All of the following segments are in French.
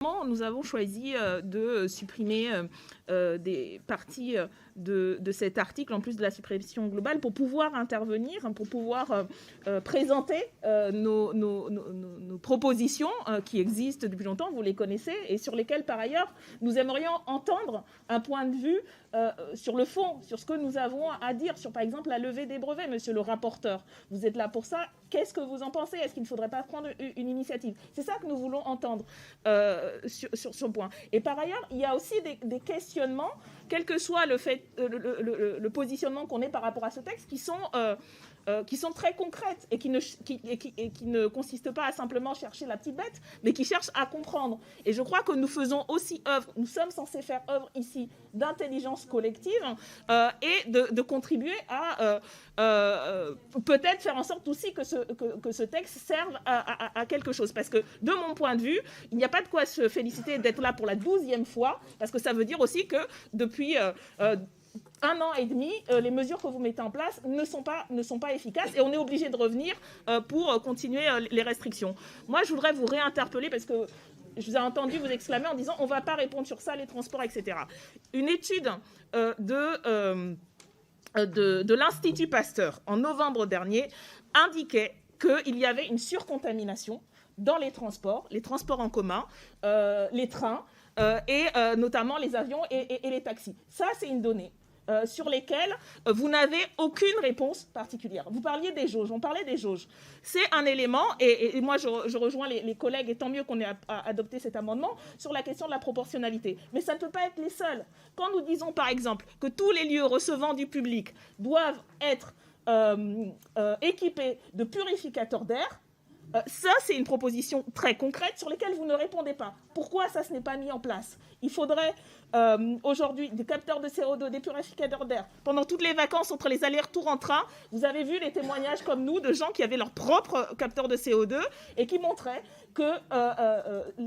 Premièrement, nous avons choisi de supprimer des parties de cet article, en plus de la suppression globale, pour pouvoir intervenir, pour pouvoir présenter nos propositions qui existent depuis longtemps, vous les connaissez, et sur lesquelles, par ailleurs, nous aimerions entendre un point de vue sur le fond, sur ce que nous avons à dire, sur, par exemple, la levée des brevets, monsieur le rapporteur. Vous êtes là pour ça. Qu'est-ce que vous en pensez? Est-ce qu'il ne faudrait pas prendre une initiative? C'est ça que nous voulons entendre sur ce point. Et par ailleurs, il y a aussi des questionnements, quel que soit le positionnement qu'on ait par rapport à ce texte, qui sont très concrètes et qui ne consistent pas à simplement chercher la petite bête, mais qui cherchent à comprendre. Et je crois que nous faisons aussi œuvre, nous sommes censés faire œuvre ici d'intelligence collective et de contribuer à peut-être faire en sorte aussi que ce texte serve à quelque chose. Parce que de mon point de vue, il n'y a pas de quoi se féliciter d'être là pour la 12e fois, parce que ça veut dire aussi que depuis 1 an et demi, les mesures que vous mettez en place ne sont pas efficaces et on est obligé de revenir pour continuer les restrictions. Moi, je voudrais vous réinterpeller parce que je vous ai entendu vous exclamer en disant on ne va pas répondre sur ça, les transports, etc. Une étude de l'Institut Pasteur en novembre dernier indiquait qu'il y avait une surcontamination dans les transports en commun, les trains et notamment les avions et les taxis. Ça, c'est une donnée sur lesquelles vous n'avez aucune réponse particulière. Vous parliez des jauges, on parlait des jauges. C'est un élément, et moi je rejoins les collègues, et tant mieux qu'on ait adopté cet amendement, sur la question de la proportionnalité. Mais ça ne peut pas être les seuls. Quand nous disons par exemple que tous les lieux recevant du public doivent être équipés de purificateurs d'air, ça, c'est une proposition très concrète sur laquelle vous ne répondez pas. Pourquoi ça, ce n'est pas mis en place? Il faudrait aujourd'hui des capteurs de CO2, des purificateurs d'air. Pendant toutes les vacances, entre les allers-retours en train, vous avez vu les témoignages comme nous de gens qui avaient leur propre capteur de CO2 et qui montraient que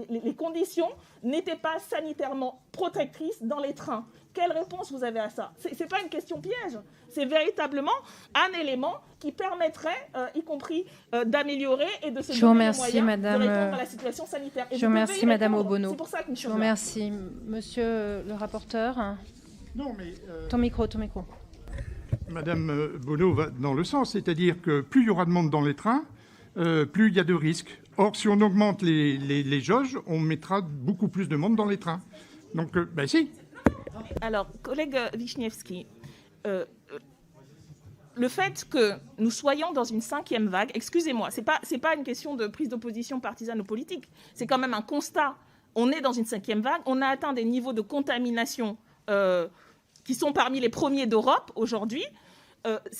les conditions n'étaient pas sanitairement protectrices dans les trains. Quelle réponse vous avez à ça? Ce n'est pas une question piège, c'est véritablement un élément qui permettrait, y compris, d'améliorer et de se donner les moyens de répondre à la situation sanitaire. Je vous remercie, Madame Obono. C'est pour ça que nous Je vous remercie. Monsieur le rapporteur. Non, mais ton micro. Madame Bono va dans le sens, c'est-à-dire que plus il y aura de monde dans les trains, plus il y a de risques. Or, si on augmente les jauges, on mettra beaucoup plus de monde dans les trains. Donc, si. Alors, collègue Wiśniewski, le fait que nous soyons dans une 5e vague, excusez-moi, c'est pas une question de prise d'opposition partisane ou politique, c'est quand même un constat. On est dans une 5e vague, on a atteint des niveaux de contamination qui sont parmi les premiers d'Europe aujourd'hui.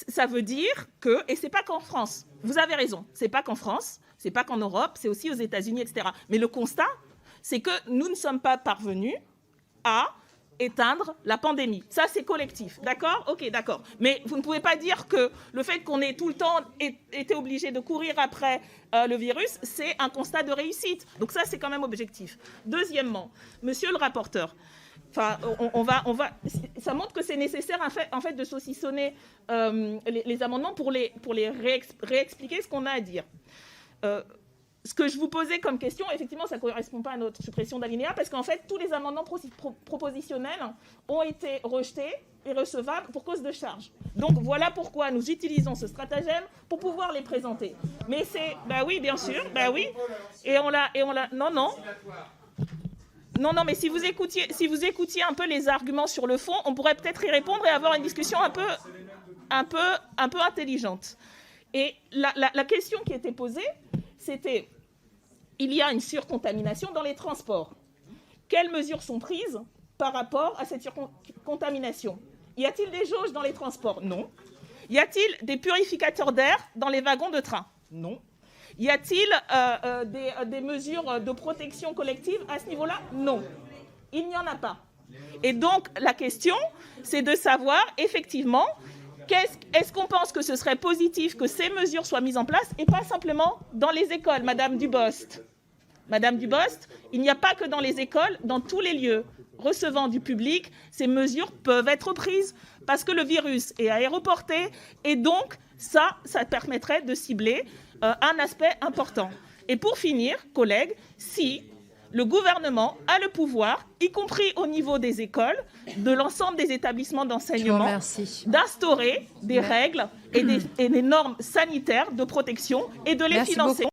Ça veut dire que, et c'est pas qu'en France, vous avez raison, c'est pas qu'en France, c'est pas qu'en Europe, c'est aussi aux États-Unis, etc. Mais le constat, c'est que nous ne sommes pas parvenus à éteindre la pandémie. Ça, c'est collectif, d'accord? Ok, d'accord. Mais vous ne pouvez pas dire que le fait qu'on ait tout le temps été obligé de courir après le virus, c'est un constat de réussite. Donc ça, c'est quand même objectif. Deuxièmement, monsieur le rapporteur, ça montre que c'est nécessaire en fait de saucissonner les amendements pour les réexpliquer ce qu'on a à dire. Ce que je vous posais comme question, effectivement, ça ne correspond pas à notre suppression d'alinéa, parce qu'en fait, tous les amendements propositionnels ont été rejetés et recevables pour cause de charge. Donc, voilà pourquoi nous utilisons ce stratagème pour pouvoir les présenter. Mais c'est... oui, bien sûr, oui. Et on l'a... Non, mais si vous écoutiez un peu les arguments sur le fond, on pourrait peut-être y répondre et avoir une discussion un peu intelligente. Et la question qui était posée, c'était, il y a une surcontamination dans les transports. Quelles mesures sont prises par rapport à cette surcontamination? Y a-t-il des jauges dans les transports? Non. Y a-t-il des purificateurs d'air dans les wagons de train? Non. Y a-t-il des mesures de protection collective à ce niveau-là? Non. Il n'y en a pas. Et donc, la question, c'est de savoir, effectivement, est-ce qu'on pense que ce serait positif que ces mesures soient mises en place et pas simplement dans les écoles, Madame Dubost? Madame Dubost, il n'y a pas que dans les écoles, dans tous les lieux recevant du public, ces mesures peuvent être prises parce que le virus est aéroporté et donc ça permettrait de cibler un aspect important. Et pour finir, collègues, si le gouvernement a le pouvoir, y compris au niveau des écoles, de l'ensemble des établissements d'enseignement, d'instaurer des règles et des normes sanitaires de protection et de les financer.